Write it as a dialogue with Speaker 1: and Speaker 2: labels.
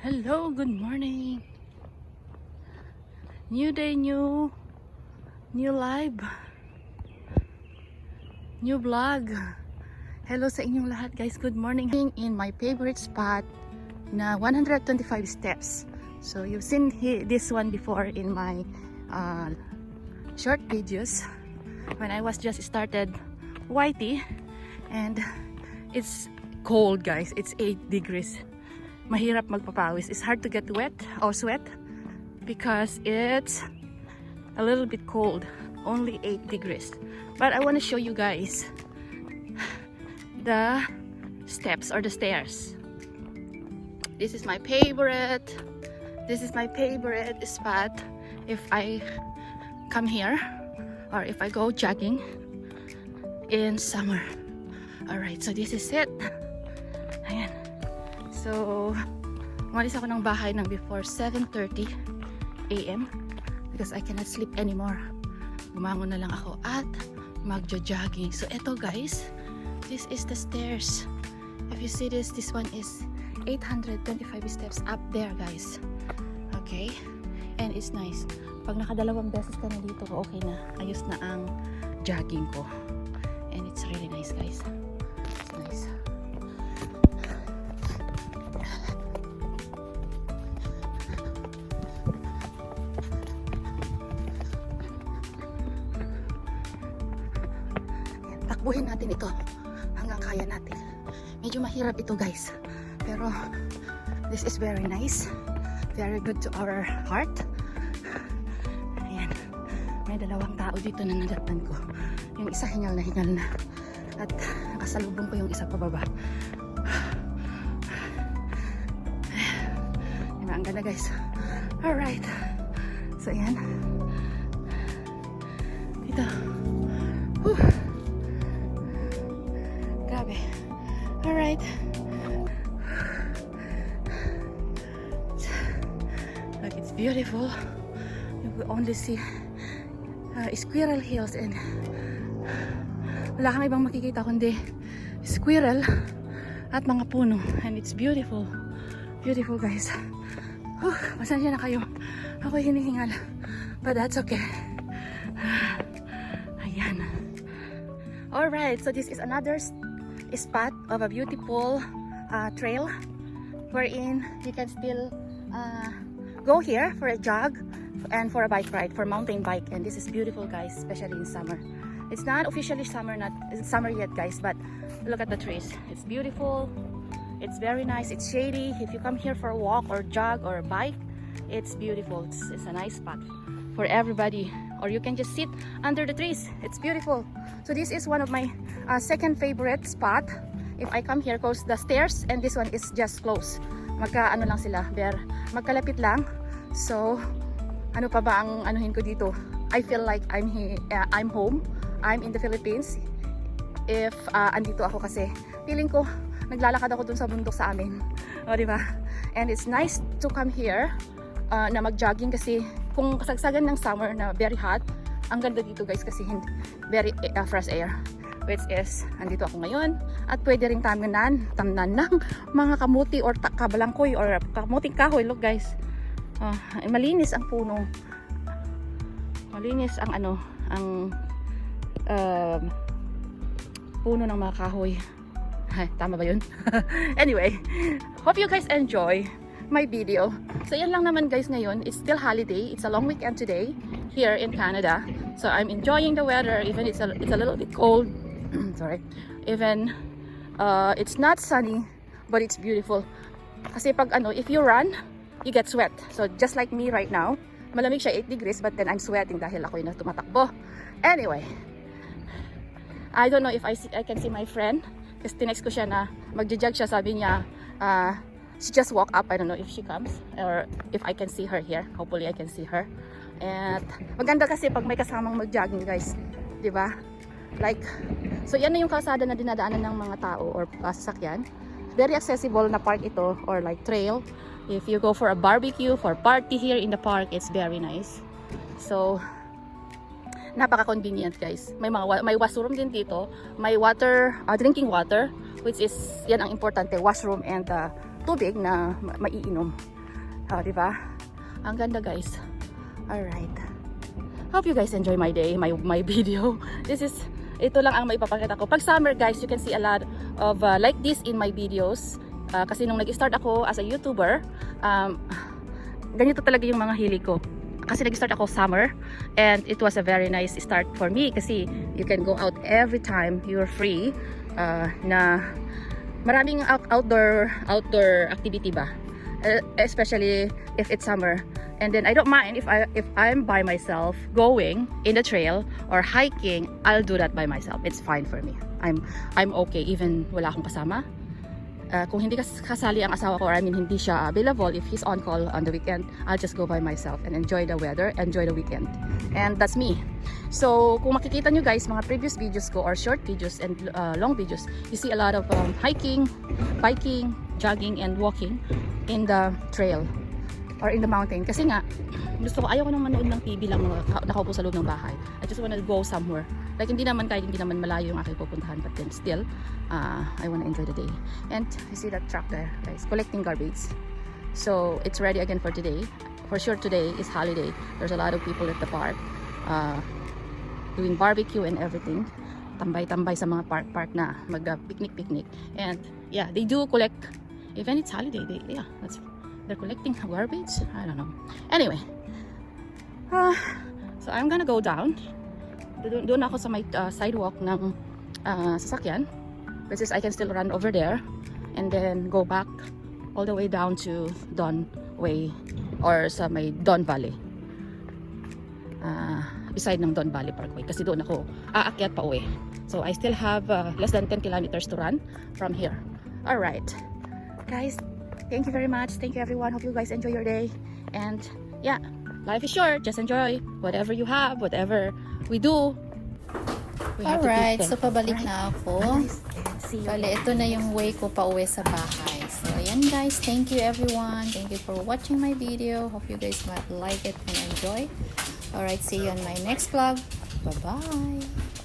Speaker 1: Hello, good morning. New day, new live, new vlog. Hello sa inyong lahat guys, good morning. In my favorite spot na 125 steps. So you've seen this one before in my short videos when I was just started YT, and it's cold guys, it's 8 degrees. Mahirap magpapawis. It's hard to get wet or sweat because it's a little bit cold. Only 8 degrees. But I want to show you guys the steps or the stairs. This is my favorite. This is my favorite spot if I come here or if I go jogging in summer. Alright, so this is it. Ayan. So, umalis ako ng bahay ng before 7:30 AM because I cannot sleep anymore. Bumangon na lang ako at magjo-jogging. So, eto guys, this is the stairs. If you see this one is 825 steps up there guys. Okay? And it's nice. Pag nakadalawang beses ka na dito, okay na. Ayos na ang jogging ko. And it's really nice guys. It's nice. Takbuhin natin ito hanggang kaya natin. Medyo mahirap ito guys, pero this is very nice, very good to our heart. Ayan, may dalawang tao dito na nadatnan ko. Yung isa hingal na at nakasalubong ko yung isa pababa. Diba, ang ganda guys. Alright, so ayan ito. Grabe. Alright. Look, it's beautiful. You will only see squirrel hills and wala kang ibang makikita kundi squirrel at mga puno. And it's beautiful. Beautiful guys. Pasensya na kayo. Ako'y hinihingal. But that's okay. Ayan. Alright, so this is another spot of a beautiful trail wherein you can still go here for a jog and for a bike ride, for mountain bike. And this is beautiful guys, especially in summer. It's not officially summer, not summer yet guys, but look at the trees. It's beautiful, it's very nice, it's shady. If you come here for a walk or jog or bike, it's beautiful. It's a nice spot for everybody, or you can just sit under the trees. It's beautiful. So this is one of my second favorite spot. If I come here, cause the stairs and this one is just close. Magkaano lang sila, magkalapit lang. So ano pa ba ang anuhin ko dito? I feel like I'm home. I'm in the Philippines. If andito ako kasi feeling ko naglalakad ako dun sa bundok sa amin. O di ba? And it's nice to come here na mag-jogging kasi kung kasagsagan ng summer na very hot, ang ganda dito guys kasi very fresh air, which is andito ako ngayon at pwede ring tamnan ng mga kamuti or kabalangkoy or kamuting kahoy. Look guys, malinis ang puno, malinis ang ang puno ng mga kahoy. Tama ba yun? Anyway, hope you guys enjoy my video. So yan lang naman guys ngayon. It's still holiday. It's a long weekend today here in Canada. So I'm enjoying the weather even it's a little bit cold. Sorry. Even it's not sunny but it's beautiful. Kasi pag if you run, you get sweat. So just like me right now, malamig siya 8 degrees but then I'm sweating dahil ako'y na tumatakbo. Anyway, I don't know if I can see my friend. Kasi tinext ko siya na magja-jog siya, sabi niya she just woke up. I don't know if she comes or if I can see her here. Hopefully I can see her. And maganda kasi pag may kasamang mag-jogging guys, di ba? Like, so yan na yung kalsada na dinadaanan ng mga tao or sasakyan. Very accessible na park ito or like trail. If you go for a barbecue, for party here in the park, it's very nice. So napaka-convenient guys. May washroom din dito. May water, drinking water, which is yan ang importante, washroom and tubig na maiinom. Oh, di ba? Ang ganda, guys. Alright. Hope you guys enjoy my day, my video. Ito lang ang maipapakita ko. Pag summer, guys, you can see a lot of like this in my videos. Kasi nung nag-start ako as a YouTuber, ganito talaga yung mga hilig ko. Kasi nag-start ako summer, and it was a very nice start for me kasi you can go out every time you're free, na maraming outdoor activity ba, especially if it's summer. And then I don't mind if I'm by myself going in the trail or hiking. I'll do that by myself. It's fine for me. I'm okay even wala akong kasama. Kung hindi kasali ang asawa ko, or I mean hindi siya available, if he's on call on the weekend, I'll just go by myself and enjoy the weather, enjoy the weekend. And that's me. So kung makikita nyo guys, mga previous videos ko or short videos and long videos, you see a lot of hiking, biking, jogging, and walking in the trail or in the mountain. Kasi nga, ayaw ko nang manood ng TV lang nakaupo sa loob ng bahay. I just wanna go somewhere. Like hindi naman malayo yung aking pupuntahan, but then still, I wanna enjoy the day. And you see that truck there, guys, collecting garbage. So it's ready again for today. For sure today is holiday. There's a lot of people at the park, doing barbecue and everything. Tambay-tambay sa mga park na mag-picnic. And yeah, they do collect, even it's holiday, they're collecting garbage. I don't know. Anyway, so I'm gonna go down. Doon ako sa may sidewalk ng sasakyan, which is I can still run over there and then go back all the way down to Don Way or sa may Don Valley, beside ng Don Valley Parkway, kasi doon ako aakyat pa uwi. So I still have less than 10 kilometers to run from here. Alright guys, thank you very much. Thank you everyone. Hope you guys enjoy your day. And yeah, life is short. Just enjoy whatever you have, whatever we do.
Speaker 2: Alright, so pabalik na ako. Bale, ito na yung way ko pa uwi sa bahay. So, ayan guys. Thank you everyone. Thank you for watching my video. Hope you guys might like it and enjoy. Alright, see you on my next vlog. Bye-bye.